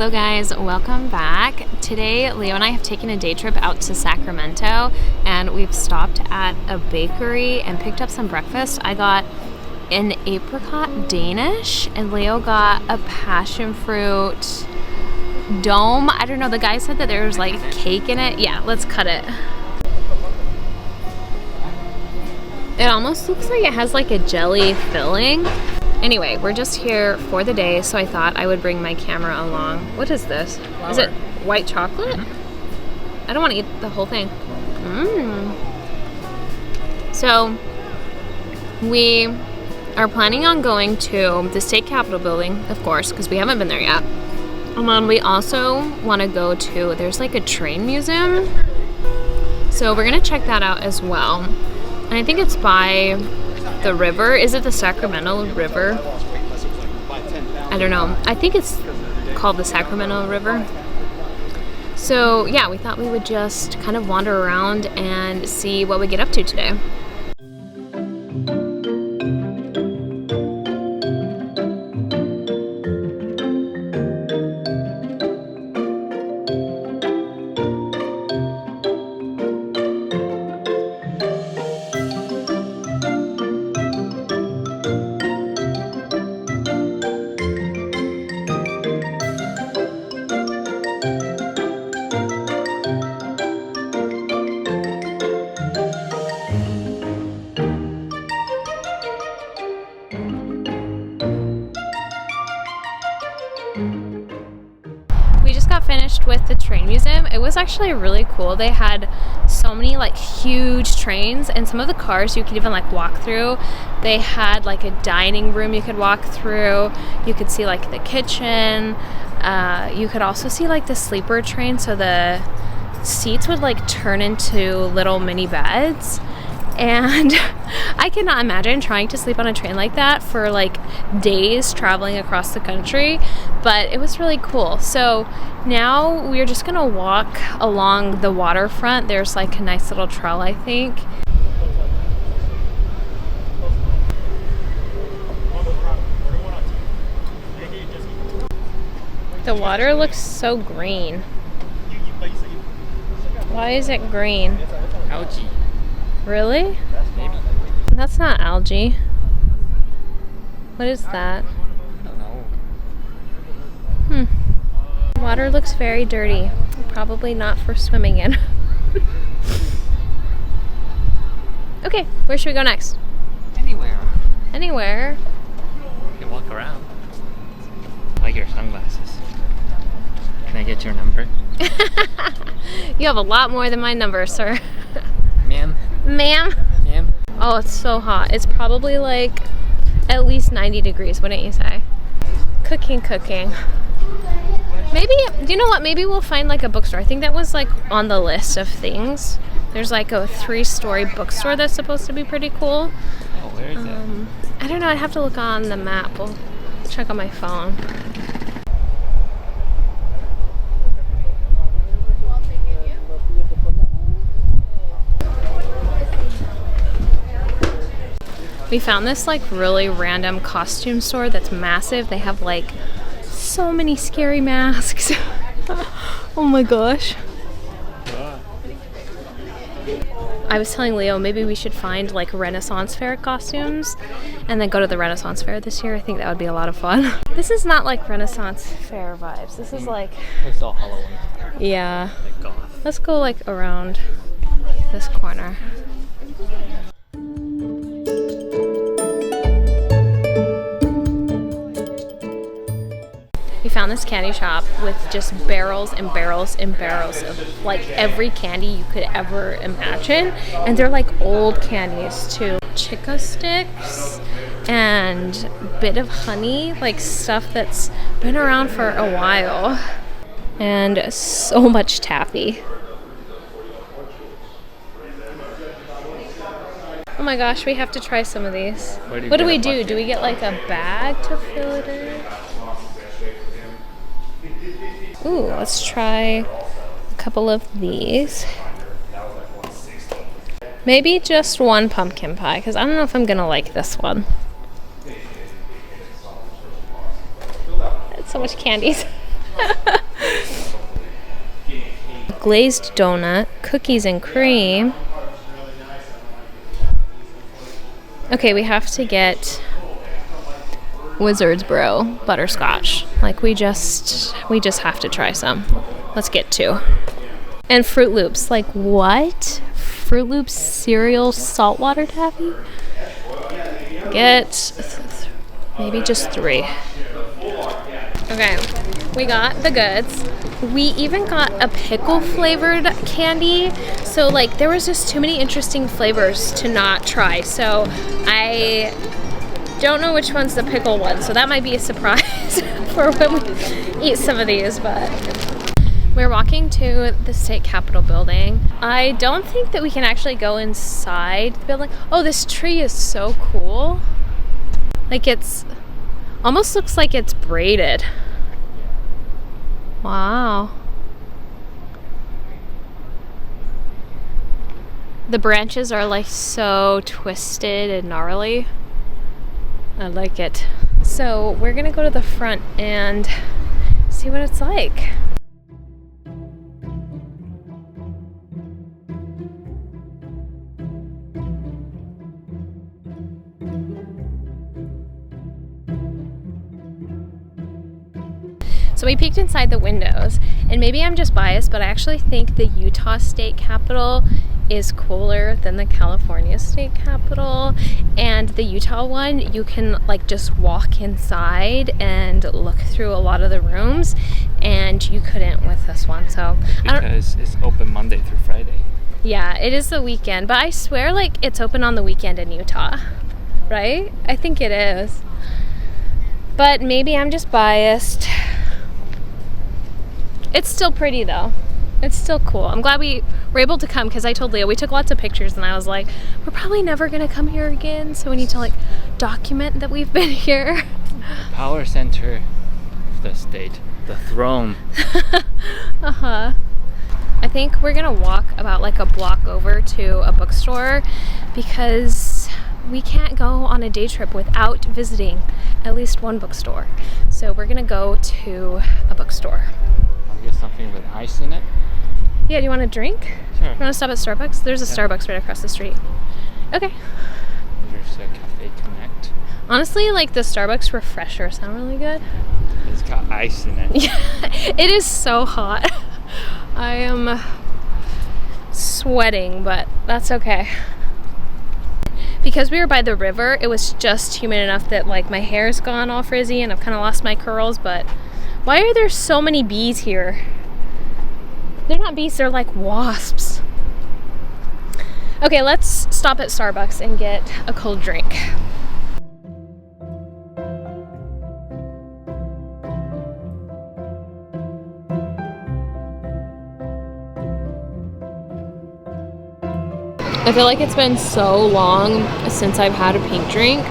Hello guys, welcome back. Today Leo and I have taken a day trip out to Sacramento and we've stopped at a bakery and picked up some breakfast. I got an apricot Danish and Leo got a passion fruit dome. I don't know, the guy said that there was like cake in it. Yeah, let's cut it. It almost looks like it has like a jelly filling. Anyway, we're just here for the day, so I thought I would bring my camera along. What is this? Flour. Is it white chocolate? I don't want to eat the whole thing. So, we are planning on going to the state capitol building, of course, because we haven't been there yet. And then we also want to go to, there's like a train museum. So we're going to check that out as well. And I think it's by the river. Is it the Sacramento River? I don't know. I think it's called the Sacramento River. So yeah, we thought we would just kind of wander around and see what we get up to today. We just got finished with the train museum. It was actually really cool. They had so many like huge trains, and some of the cars you could even like walk through. They had like a dining room you could walk through. You could see like the kitchen. You could also see like the sleeper train, so the seats would like turn into little mini beds. And I cannot imagine trying to sleep on a train like that for like days traveling across the country, but it was really cool. So now we're just gonna walk along the waterfront. There's like a nice little trail, I think. The water looks so green. Why is it green? Algae. Really? Maybe. That's not algae. What is that? I don't know. Water looks very dirty. Probably not for swimming in. Okay, where should we go next? Anywhere. Anywhere. You can walk around. I like your sunglasses. Can I get your number? You have a lot more than my number, sir. Ma'am? Ma'am? Ma'am? Oh, it's so hot. It's probably like at least 90 degrees, wouldn't you say? Cooking. Maybe, you know what? Maybe we'll find like a bookstore. I think that was like on the list of things. There's like a 3-story bookstore that's supposed to be pretty cool. Oh, where is it? I don't know. I'd have to look on the map. We'll check on my phone. We found this like really random costume store that's massive. They have like so many scary masks. Oh my gosh. I was telling Leo maybe we should find like Renaissance Fair costumes and then go to the Renaissance Fair this year. I think that would be a lot of fun. This is not like Renaissance Fair vibes. This is like... It's all Halloween. Yeah. Like goth. Let's go like around this corner. We found this candy shop with just barrels and barrels and barrels of like every candy you could ever imagine. And they're like old candies too. Chica sticks and bit of honey, like stuff that's been around for a while. And so much taffy. Oh my gosh, we have to try some of these. What do we do? Do we get like a bag to fill it in? Ooh, let's try a couple of these. Maybe just one pumpkin pie, because I don't know if I'm gonna like this one. It's so much candies. glazed donut, cookies and cream. Okay, we have to get Wizard's Bro butterscotch. Like we just have to try some. Let's get 2. And Fruit Loops. Like what? Fruit Loops cereal saltwater taffy? Get maybe just 3. Okay, we got the goods. We even got a pickle flavored candy. So like there was just too many interesting flavors to not try. So I don't know which one's the pickle one. So that might be a surprise for when we eat some of these, but we're walking to the state capitol building. I don't think that we can actually go inside the building. Oh, this tree is so cool. Like it's almost looks like it's braided. Wow. The branches are like so twisted and gnarly. I like it. So we're gonna go to the front and see what it's like. So we peeked inside the windows, and maybe I'm just biased, but I actually think the Utah State Capitol is cooler than the California State Capitol. And the Utah one, you can like just walk inside and look through a lot of the rooms, and you couldn't with this one. So because it's open Monday through Friday. Yeah, it is the weekend, but I swear like it's open on the weekend in Utah, right? I think it is. But maybe I'm just biased. It's still pretty though. It's still cool. I'm glad we were able to come because I told Leo we took lots of pictures and I was like, we're probably never gonna come here again, so we need to like document that we've been here. The power center of the state, the throne. Uh-huh. I think we're gonna walk about like a block over to a bookstore because we can't go on a day trip without visiting at least one bookstore. So we're gonna go to a bookstore. Get something with ice in it. Yeah, do you want a drink? Sure. You want to stop at Starbucks? There's a Starbucks right across the street. Okay. There's a Cafe Connect. Honestly, like the Starbucks refresher sound really good. It's got ice in it. Yeah, it is so hot. I am sweating, but that's okay. Because we were by the river, it was just humid enough that like my hair's gone all frizzy and I've kind of lost my curls, but why are there so many bees here? They're not bees, they're like wasps. Okay, let's stop at Starbucks and get a cold drink. I feel like it's been so long since I've had a pink drink.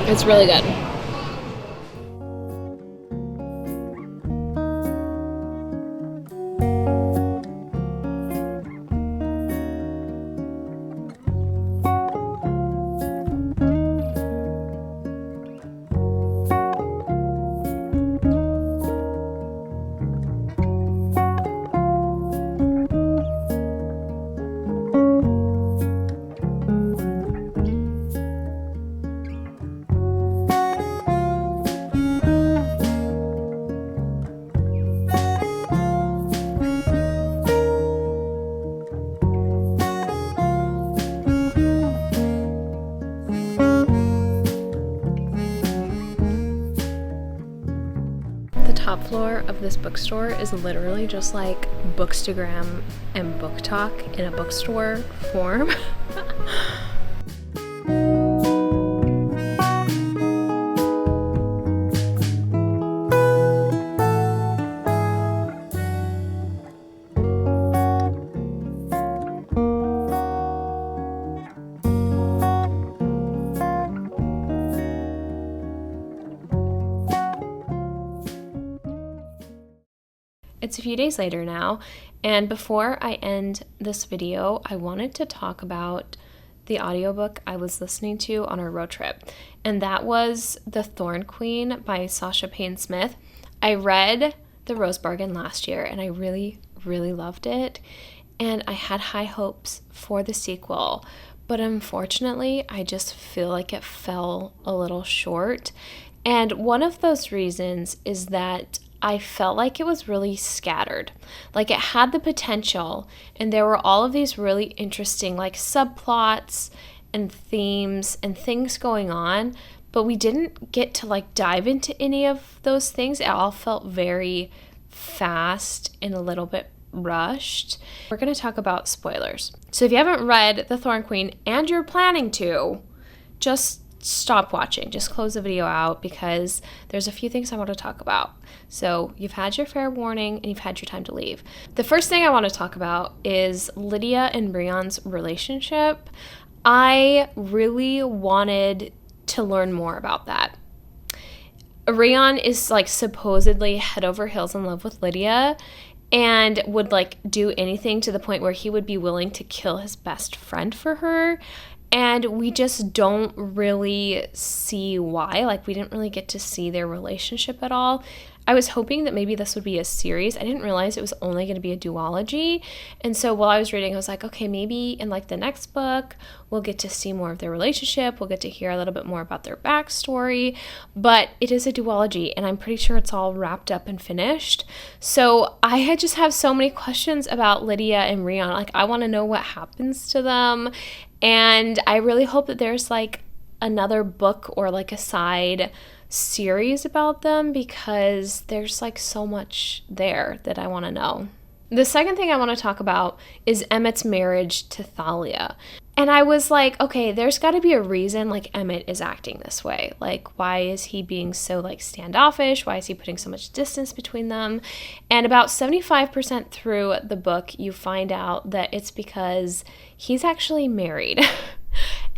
It's really good. The top floor of this bookstore is literally just like Bookstagram and Book Talk in a bookstore form. It's a few days later now, and before I end this video, I wanted to talk about the audiobook I was listening to on our road trip, and that was The Thorn Queen by Sasha Payne Smith. I read The Rose Bargain last year, and I really, really loved it. And I had high hopes for the sequel, but unfortunately, I just feel like it fell a little short. And one of those reasons is that I felt like it was really scattered. Like it had the potential, and there were all of these really interesting like subplots and themes and things going on, but we didn't get to like dive into any of those things. It all felt very fast and a little bit rushed. We're going to talk about spoilers. So if you haven't read The Thorn Queen and you're planning to, just stop watching. Just close the video out because there's a few things I want to talk about. So you've had your fair warning and you've had your time to leave. The first thing I want to talk about is Lydia and Rion's relationship. I really wanted to learn more about that. Rion is like supposedly head over heels in love with Lydia and would like do anything to the point where he would be willing to kill his best friend for her. And we just don't really see why. Like, we didn't really get to see their relationship at all. I was hoping that maybe this would be a series. I didn't realize it was only going to be a duology. And so while I was reading, I was like, okay, maybe in like the next book, we'll get to see more of their relationship. We'll get to hear a little bit more about their backstory. But it is a duology, and I'm pretty sure it's all wrapped up and finished. So I just have so many questions about Lydia and Rion. Like, I want to know what happens to them. And I really hope that there's like another book or like a side series about them because there's like so much there that I want to know. The second thing I want to talk about is Emmett's marriage to Thalia. And I was like, okay, there's got to be a reason like Emmett is acting this way. Like, why is he being so like standoffish? Why is he putting so much distance between them? And about 75% through the book, you find out that it's because he's actually married.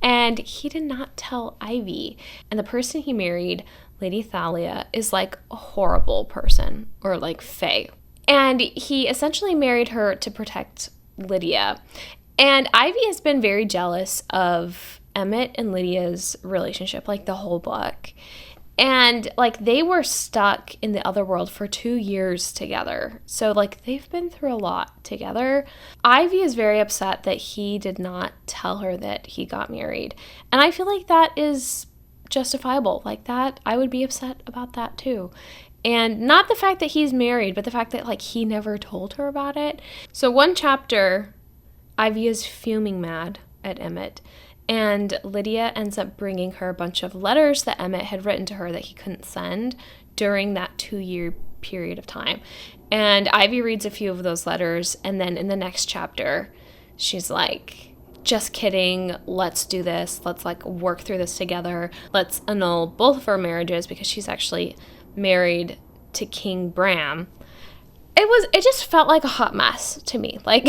And he did not tell Ivy. And the person he married, Lady Thalia, is like a horrible person, or like fae. And he essentially married her to protect Lydia. And Ivy has been very jealous of Emmett and Lydia's relationship, like the whole book. And like they were stuck in the other world for 2 years together. So like they've been through a lot together. Ivy is very upset that he did not tell her that he got married. And I feel like that is justifiable. Like that, I would be upset about that too. And not the fact that he's married, but the fact that like he never told her about it. So one chapter, Ivy is fuming mad at Emmett. And Lydia ends up bringing her a bunch of letters that Emmett had written to her that he couldn't send during that 2-year period of time. And Ivy reads a few of those letters, and then in the next chapter, she's like, just kidding, let's do this. Let's like work through this together. Let's annul both of our marriages because she's actually married to King Bram. It just felt like a hot mess to me. Like,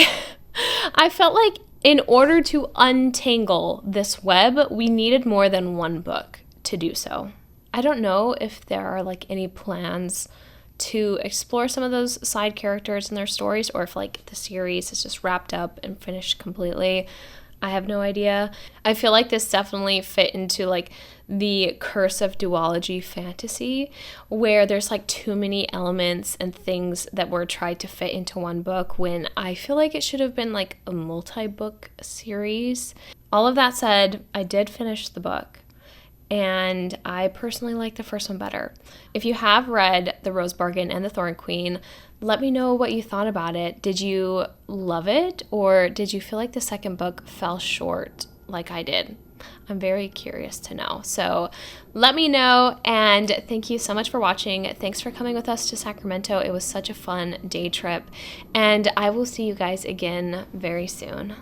I felt like in order to untangle this web, we needed more than one book to do so. I don't know if there are like any plans to explore some of those side characters and their stories, or if like the series is just wrapped up and finished completely. I have no idea. I feel like this definitely fit into like the curse of duology fantasy, where there's like too many elements and things that were tried to fit into one book, when I feel like it should have been like a multi-book series. All of that said, I did finish the book, and I personally like the first one better. If you have read The Rose Bargain and The Thorn Queen, let me know what you thought about it. Did you love it, or did you feel like the second book fell short like I did? I'm very curious to know. So let me know, and thank you so much for watching. Thanks for coming with us to Sacramento. It was such a fun day trip, and I will see you guys again very soon.